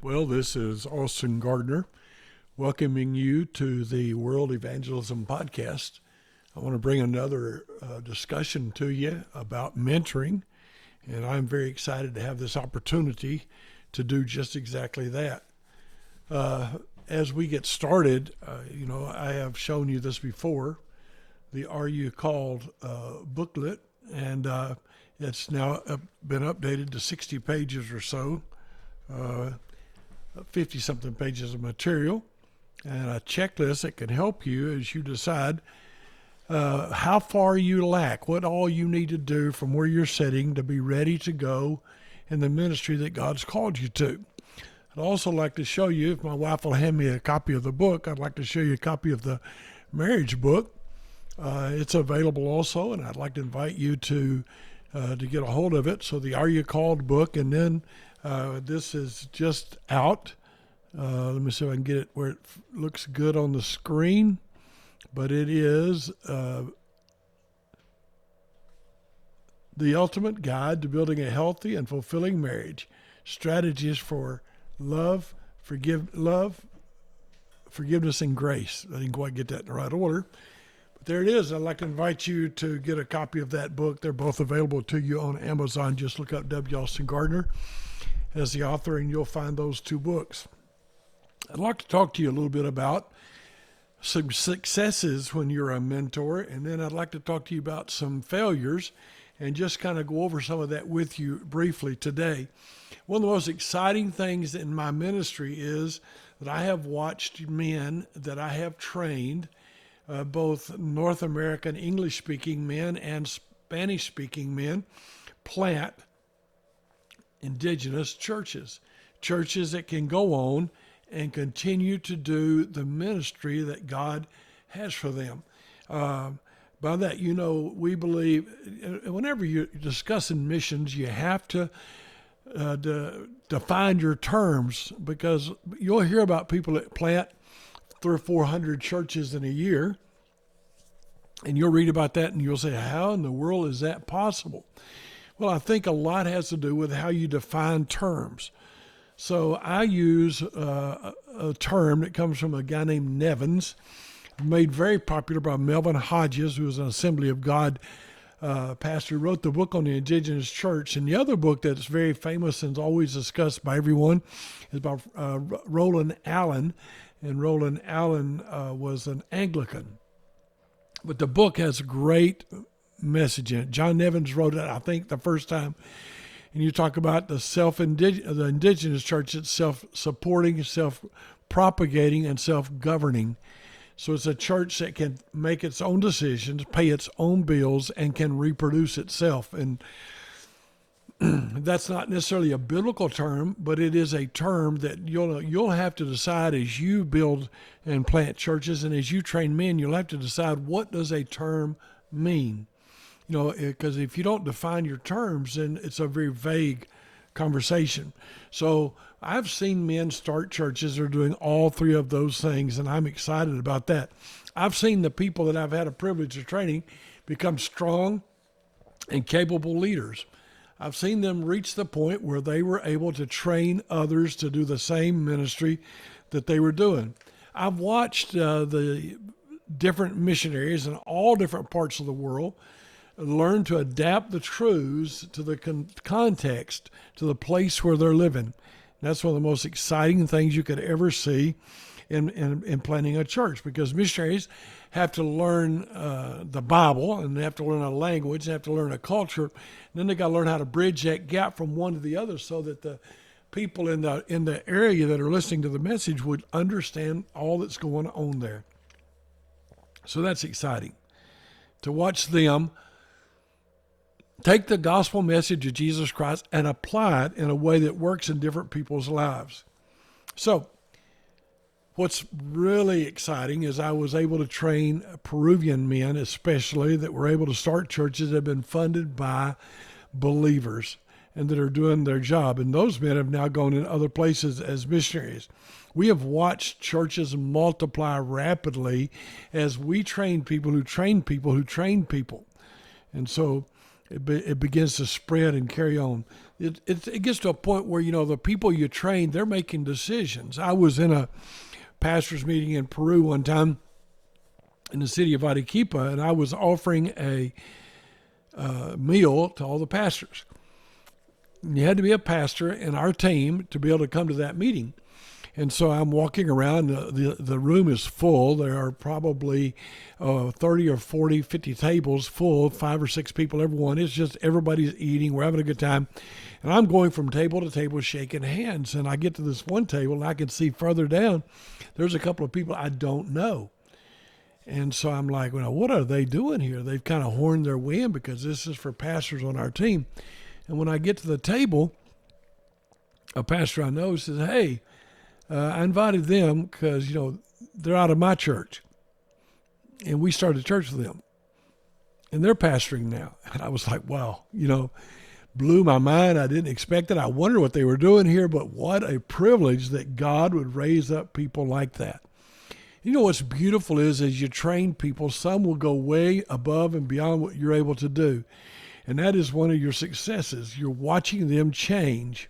Well, this is Austin Gardner welcoming you to the World Evangelism Podcast. I want to bring another discussion to you about mentoring, and I'm very excited to have this opportunity to do just exactly that. As we get started, I have shown you this before, the Are You Called booklet, and it's now been updated to 60 pages or so. 50 something pages of material and a checklist that can help you as you decide how far you lack, what all you need to do from where you're sitting to be ready to go in the ministry that God's called you to. I'd also like to show you, if my wife will hand me a copy of the book, I'd like to show you a copy of the marriage book. It's available also, and I'd like to invite you to get a hold of it. So the Are You Called book, and then this is just out. Let me see if I can get it where it looks good on the screen. But it is The Ultimate Guide to Building a Healthy and Fulfilling Marriage. Strategies for forgiveness, and grace. I didn't quite get that in the right order. But there it is. I'd like to invite you to get a copy of that book. They're both available to you on Amazon. Just look up W. Austin Gardner as the author, and you'll find those two books. I'd like to talk to you a little bit about some successes when you're a mentor, and then I'd like to talk to you about some failures and just kind of go over some of that with you briefly today. One of the most exciting things in my ministry is that I have watched men that I have trained, both North American English-speaking men and Spanish-speaking men, plant indigenous churches that can go on and continue to do the ministry that God has for them. By that, we believe whenever you're discussing missions, you have to define your terms, because you'll hear about people that plant 300 or 400 churches in a year, and you'll read about that and you'll say, how in the world is that possible? Well, I think a lot has to do with how you define terms. So I use a term that comes from a guy named Nevins, made very popular by Melvin Hodges, who was an Assembly of God pastor, who wrote the book on the indigenous church. And the other book that's very famous and is always discussed by everyone is by Roland Allen. And Roland Allen was an Anglican. But the book has a great message in it. John Nevins wrote it, I think, the first time. And you talk about the indigenous church, it's self-supporting, self-propagating, and self-governing. So it's a church that can make its own decisions, pay its own bills, and can reproduce itself. And that's not necessarily a biblical term, but it is a term that you'll have to decide as you build and plant churches, and as you train men, you'll have to decide, what does a term mean? Because if you don't define your terms, then it's a very vague conversation. So I've seen men start churches that are doing all three of those things, and I'm excited about that. I've seen the people that I've had a privilege of training become strong and capable leaders. I've seen them reach the point where they were able to train others to do the same ministry that they were doing. I've watched the different missionaries in all different parts of the world learn to adapt the truths to the context, to the place where they're living. That's one of the most exciting things you could ever see in planning a church, because missionaries have to learn the Bible, and they have to learn a language, they have to learn a culture, and then they got to learn how to bridge that gap from one to the other, so that the people in the area that are listening to the message would understand all that's going on there. So that's exciting to watch them take the gospel message of Jesus Christ and apply it in a way that works in different people's lives. So what's really exciting is I was able to train Peruvian men, especially, that were able to start churches that have been funded by believers and that are doing their job. And those men have now gone in other places as missionaries. We have watched churches multiply rapidly as we train people who train people who train people. And so it begins to spread and carry on. it gets to a point where, the people you train, they're making decisions. I was in a pastor's meeting in Peru one time in the city of Arequipa, and I was offering a meal to all the pastors. And you had to be a pastor in our team to be able to come to that meeting. And so I'm walking around. The room is full. There are probably 30 or 40, 50 tables full, 5 or 6 people, everyone. It's just everybody's eating. We're having a good time. And I'm going from table to table shaking hands. And I get to this one table, and I can see further down, there's a couple of people I don't know. And so I'm like, well, what are they doing here? They've kind of horned their way in because this is for pastors on our team. And when I get to the table, a pastor I know says, hey, I invited them because, they're out of my church. And we started a church with them. And they're pastoring now. And I was like, wow, blew my mind. I didn't expect it. I wondered what they were doing here, but what a privilege that God would raise up people like that. What's beautiful is as you train people, some will go way above and beyond what you're able to do. And that is one of your successes. You're watching them change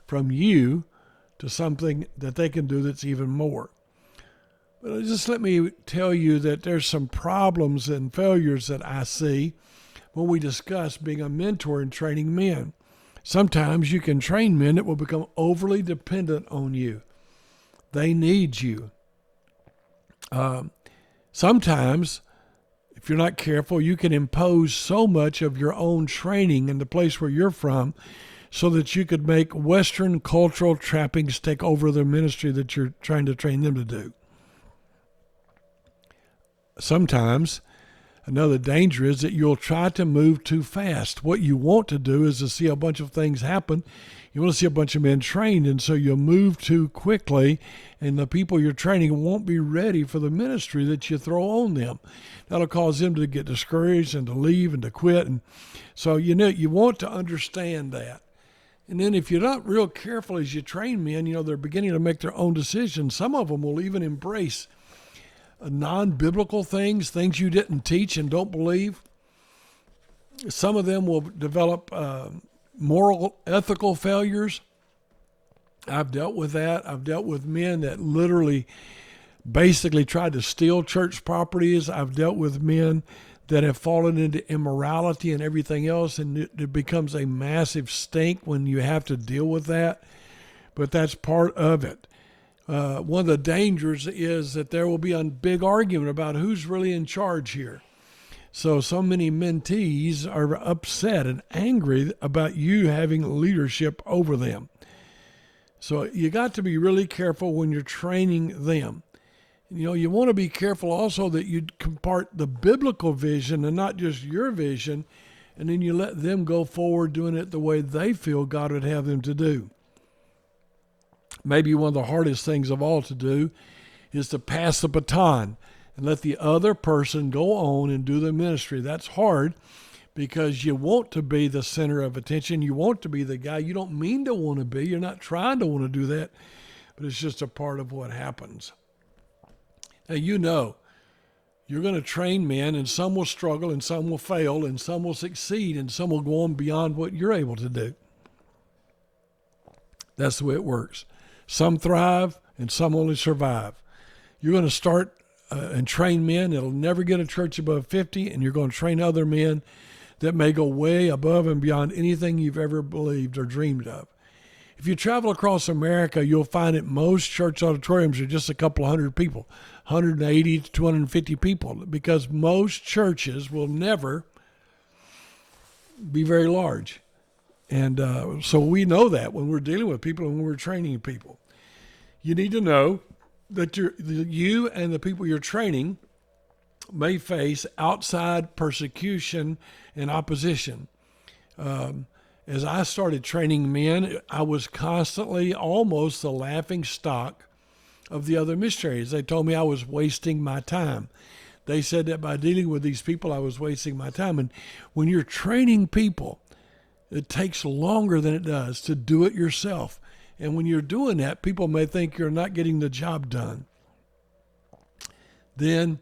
from you to something that they can do that's even more. But just let me tell you that there's some problems and failures that I see when we discuss being a mentor and training men. Sometimes you can train men that will become overly dependent on you. They need you. Sometimes, if you're not careful, you can impose so much of your own training in the place where you're from so that you could make Western cultural trappings take over the ministry that you're trying to train them to do. Sometimes, another danger is that you'll try to move too fast. What you want to do is to see a bunch of things happen. You want to see a bunch of men trained, and so you'll move too quickly, and the people you're training won't be ready for the ministry that you throw on them. That'll cause them to get discouraged and to leave and to quit. And so, you want to understand that. And then if you're not real careful as you train men, they're beginning to make their own decisions. Some of them will even embrace non-biblical things you didn't teach and don't believe. Some of them will develop moral, ethical failures. I've dealt with that. I've dealt with men that literally basically tried to steal church properties. I've dealt with men that have fallen into immorality and everything else, and it becomes a massive stink when you have to deal with that. But that's part of it. One of the dangers is that there will be a big argument about who's really in charge here. So many mentees are upset and angry about you having leadership over them. So you got to be really careful when you're training them. You want to be careful also that you compart the biblical vision and not just your vision, and then you let them go forward doing it the way they feel God would have them to do. Maybe one of the hardest things of all to do is to pass the baton and let the other person go on and do the ministry. That's hard because you want to be the center of attention. You want to be the guy. You don't mean to want to be. You're not trying to want to do that, but it's just a part of what happens. Now, you're going to train men, and some will struggle, and some will fail, and some will succeed, and some will go on beyond what you're able to do. That's the way it works. Some thrive, and some only survive. You're going to start and train men that'll never get a church above 50, and you're going to train other men that may go way above and beyond anything you've ever believed or dreamed of. If you travel across America, you'll find that most church auditoriums are just a couple of hundred people, 180 to 250 people, because most churches will never be very large. And so we know that when we're dealing with people and when we're training people. You need to know that you and the people you're training may face outside persecution and opposition. As I started training men, I was constantly almost the laughing stock of the other missionaries. They told me I was wasting my time. They said that by dealing with these people, I was wasting my time. And when you're training people, it takes longer than it does to do it yourself. And when you're doing that, people may think you're not getting the job done. Then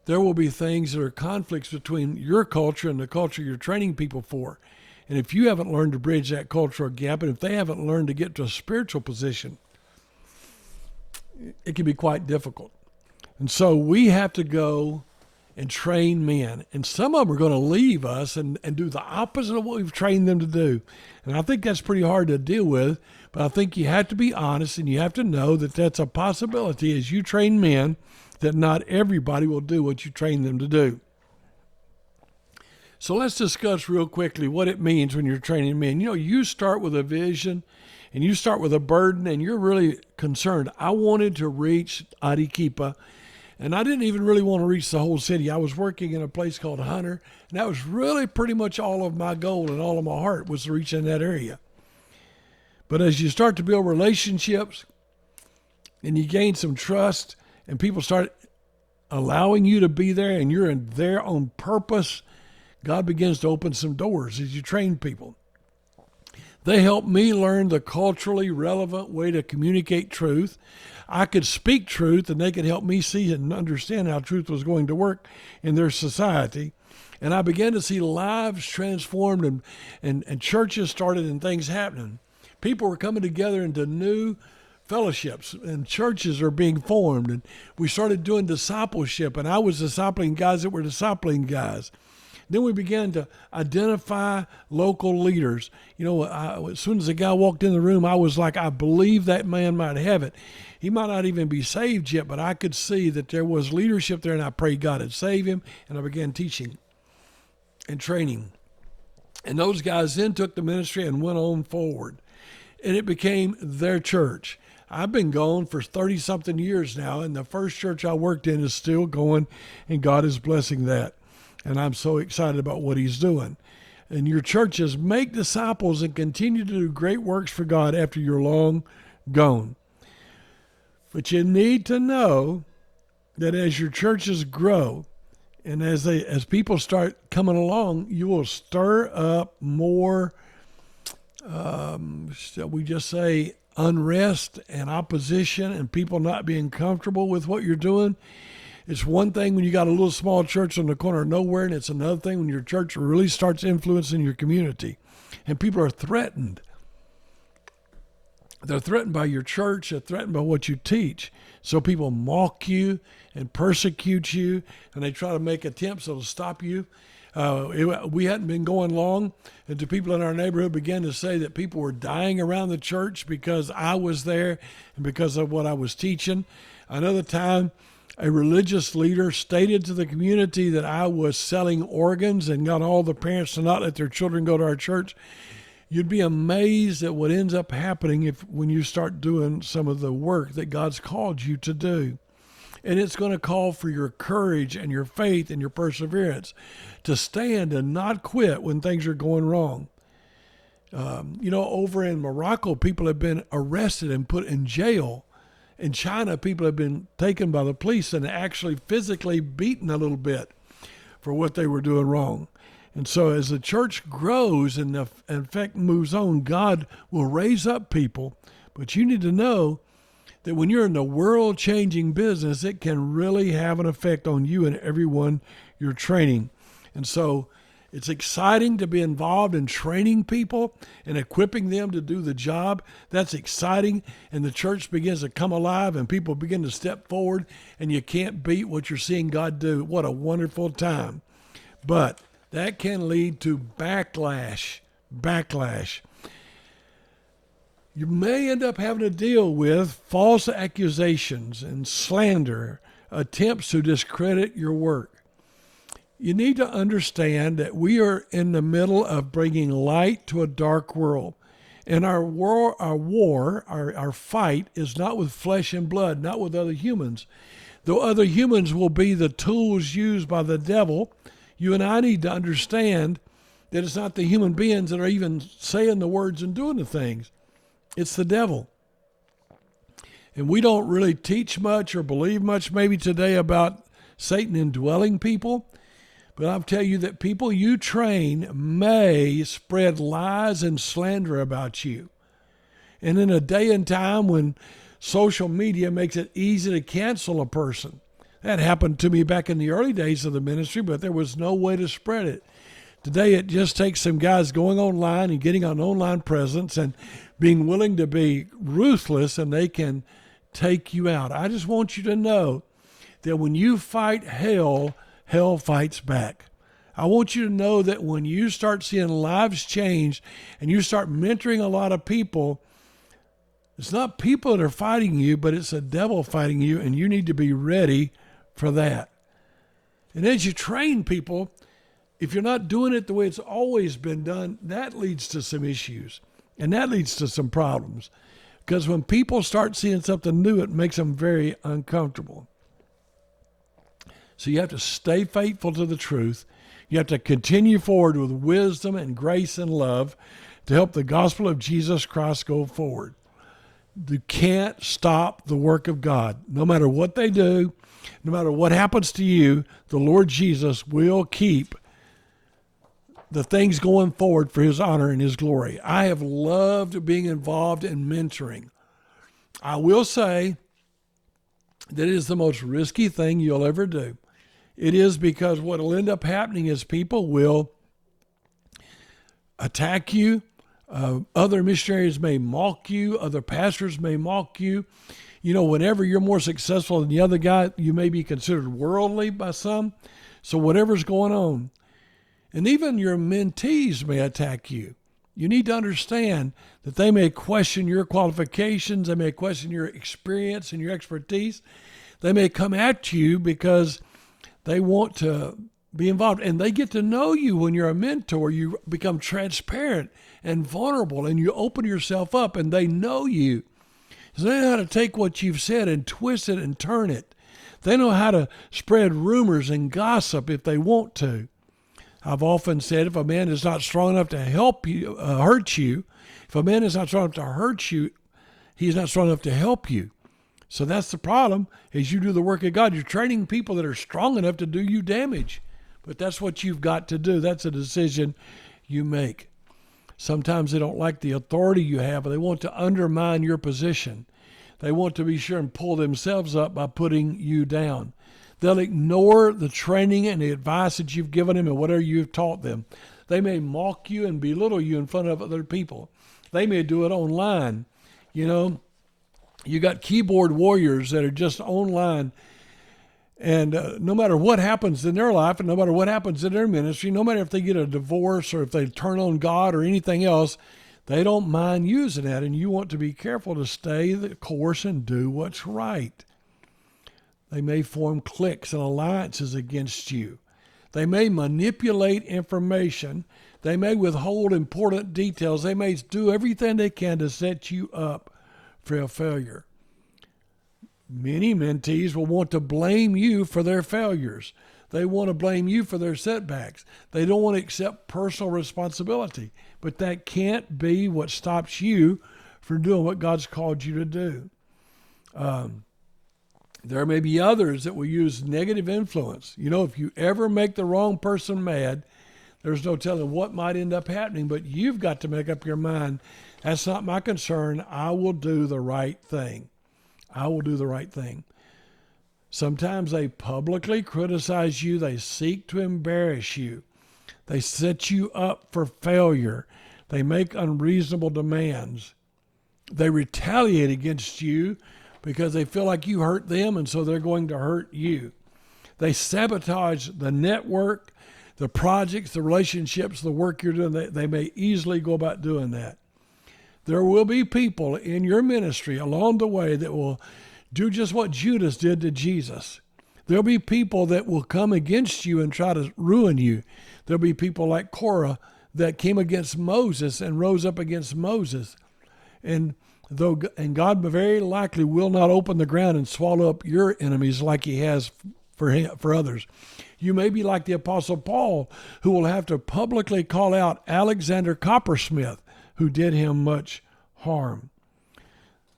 there will be things that are conflicts between your culture and the culture you're training people for. And if you haven't learned to bridge that cultural gap, and if they haven't learned to get to a spiritual position, it can be quite difficult. And so we have to go and train men. And some of them are going to leave us and do the opposite of what we've trained them to do. And I think that's pretty hard to deal with, but I think you have to be honest and you have to know that that's a possibility as you train men, that not everybody will do what you train them to do. So let's discuss real quickly what it means when you're training men. You know, you start with a vision and you start with a burden and you're really concerned. I wanted to reach Arequipa, and I didn't even really want to reach the whole city. I was working in a place called Hunter, and that was really pretty much all of my goal and all of my heart was to reach in that area. But as you start to build relationships and you gain some trust and people start allowing you to be there and you're in there on purpose, God begins to open some doors as you train people. They helped me learn the culturally relevant way to communicate truth. I could speak truth and they could help me see and understand how truth was going to work in their society. And I began to see lives transformed and churches started and things happening. People were coming together into new fellowships and churches are being formed. And we started doing discipleship, and I was discipling guys that were discipling guys. Then we began to identify local leaders. You know, as soon as the guy walked in the room, I was like, I believe that man might have it. He might not even be saved yet, but I could see that there was leadership there, and I prayed God would save him, and I began teaching and training. And those guys then took the ministry and went on forward, and it became their church. I've been gone for 30-something years now, and the first church I worked in is still going, and God is blessing that. And I'm so excited about what he's doing. And your churches make disciples and continue to do great works for God after you're long gone. But you need to know that as your churches grow and as people start coming along, you will stir up more, shall we just say, unrest and opposition and people not being comfortable with what you're doing. It's one thing when you got a little small church on the corner of nowhere, and it's another thing when your church really starts influencing your community. And people are threatened. They're threatened by your church. They're threatened by what you teach. So people mock you and persecute you, and they try to make attempts to stop you. We hadn't been going long, and the people in our neighborhood began to say that people were dying around the church because I was there and because of what I was teaching. Another time, a religious leader stated to the community that I was selling organs and got all the parents to not let their children go to our church. You'd be amazed at what ends up happening when you start doing some of the work that God's called you to do. And it's going to call for your courage and your faith and your perseverance to stand and not quit when things are going wrong. Over in Morocco, people have been arrested and put in jail. In China, people have been taken by the police and actually physically beaten a little bit for what they were doing wrong. And so as the church grows and the effect moves on, God will raise up people. But you need to know that when you're in the world-changing business, it can really have an effect on you and everyone you're training. And so it's exciting to be involved in training people and equipping them to do the job. That's exciting, and the church begins to come alive, and people begin to step forward, and you can't beat what you're seeing God do. What a wonderful time. But that can lead to backlash. You may end up having to deal with false accusations and slander, attempts to discredit your work. You need to understand that we are in the middle of bringing light to a dark world. And our fight is not with flesh and blood, not with other humans. Though other humans will be the tools used by the devil, you and I need to understand that it's not the human beings that are even saying the words and doing the things. It's the devil. And we don't really teach much or believe much maybe today about Satan indwelling people. But I'll tell you that people you train may spread lies and slander about you. And in a day and time when social media makes it easy to cancel a person, that happened to me back in the early days of the ministry, but there was no way to spread it. Today, it just takes some guys going online and getting an online presence and being willing to be ruthless, and they can take you out. I just want you to know that when you fight hell, hell fights back. I want you to know that when you start seeing lives change and you start mentoring a lot of people, it's not people that are fighting you, but it's the devil fighting you, and you need to be ready for that. And as you train people, if you're not doing it the way it's always been done, that leads to some issues, and that leads to some problems. Because when people start seeing something new, it makes them very uncomfortable. So you have to stay faithful to the truth. You have to continue forward with wisdom and grace and love to help the gospel of Jesus Christ go forward. You can't stop the work of God. No matter what they do, no matter what happens to you, the Lord Jesus will keep the things going forward for his honor and his glory. I have loved being involved in mentoring. I will say that it is the most risky thing you'll ever do. It is, because what will end up happening is people will attack you. Other missionaries may mock you. Other pastors may mock you. You know, whenever you're more successful than the other guy, you may be considered worldly by some. So whatever's going on. And even your mentees may attack you. You need to understand that they may question your qualifications. They may question your experience and your expertise. They may come at you because they want to be involved, and they get to know you. When you're a mentor, you become transparent and vulnerable, and you open yourself up, and they know you. So they know how to take what you've said and twist it and turn it. They know how to spread rumors and gossip if they want to. I've often said, if a man is not strong enough to help you, hurt you, if a man is not strong enough to hurt you, he's not strong enough to help you. So that's the problem. As you do the work of God, you're training people that are strong enough to do you damage. But that's what you've got to do. That's a decision you make. Sometimes they don't like the authority you have, and they want to undermine your position. They want to be sure and pull themselves up by putting you down. They'll ignore the training and the advice that you've given them and whatever you've taught them. They may mock you and belittle you in front of other people. They may do it online. You know, you got keyboard warriors that are just online, and no matter what happens in their life and no matter what happens in their ministry, no matter if they get a divorce or if they turn on God or anything else, they don't mind using that, and you want to be careful to stay the course and do what's right. They may form cliques and alliances against you. They may manipulate information. They may withhold important details. They may do everything they can to set you up for a failure. Many mentees will want to blame you for their failures. They want to blame you for their setbacks. They don't want to accept personal responsibility. But that can't be what stops you from doing what God's called you to do. There may be others that will use negative influence. You know, if you ever make the wrong person mad, there's no telling what might end up happening, but you've got to make up your mind. That's not my concern. I will do the right thing. I will do the right thing. Sometimes they publicly criticize you. They seek to embarrass you. They set you up for failure. They make unreasonable demands. They retaliate against you because they feel like you hurt them, and so they're going to hurt you. They sabotage the network, the projects, the relationships, the work you're doing. They may easily go about doing that. There will be people in your ministry along the way that will do just what Judas did to Jesus. There'll be people that will come against you and try to ruin you. There'll be people like Korah that came against Moses and rose up against Moses. And God very likely will not open the ground and swallow up your enemies like he has for others. You may be like the Apostle Paul, who will have to publicly call out Alexander Coppersmith, who did him much harm.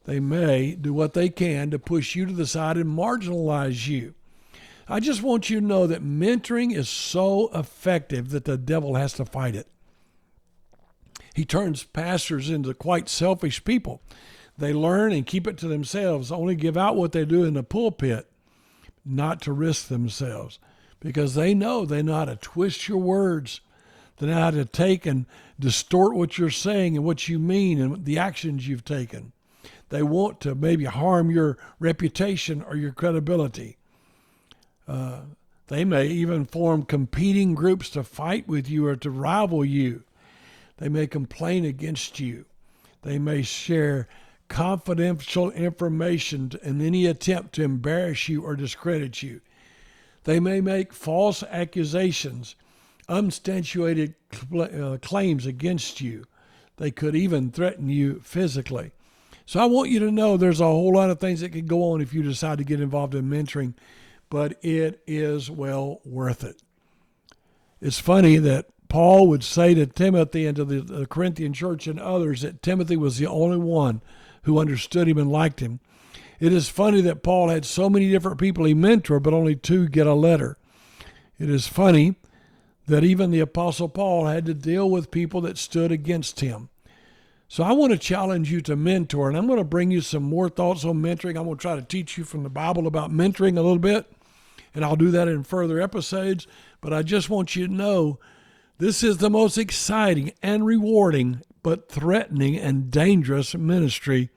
They may do what they can to push you to the side and marginalize you. I just want you to know that mentoring is so effective that the devil has to fight it. He turns pastors into quite selfish people. They learn and keep it to themselves, only give out what they do in the pulpit, not to risk themselves, because they know how to twist your words. They know how to take and distort what you're saying and what you mean and the actions you've taken. They want to maybe harm your reputation or your credibility. They may even form competing groups to fight with you or to rival you. They may complain against you. They may share confidential information in any attempt to embarrass you or discredit you. They may make false accusations, unsubstantiated claims against you. They could even threaten you physically. So I want you to know there's a whole lot of things that can go on if you decide to get involved in mentoring, but it is well worth it. It's funny that Paul would say to Timothy and to the Corinthian church and others that Timothy was the only one who understood him and liked him. It is funny that Paul had so many different people he mentored, but only 2 get a letter. It is funny that even the Apostle Paul had to deal with people that stood against him. So I want to challenge you to mentor, and I'm going to bring you some more thoughts on mentoring. I'm going to try to teach you from the Bible about mentoring a little bit, and I'll do that in further episodes. But I just want you to know this is the most exciting and rewarding but threatening and dangerous ministry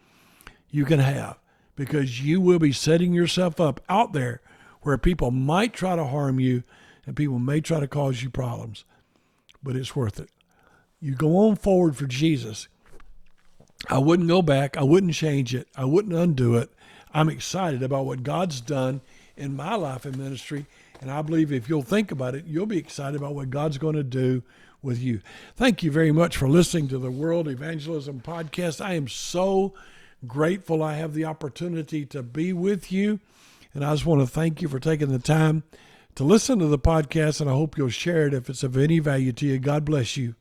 you can have, because you will be setting yourself up out there where people might try to harm you and people may try to cause you problems, but it's worth it. You go on forward for Jesus. I wouldn't go back. I wouldn't change it. I wouldn't undo it. I'm excited about what God's done in my life and ministry, and I believe if you'll think about it, you'll be excited about what God's going to do with you. Thank you very much for listening to the World Evangelism Podcast. I am so grateful I have the opportunity to be with you, and I just want to thank you for taking the time to listen to the podcast, and I hope you'll share it if it's of any value to you. God bless you.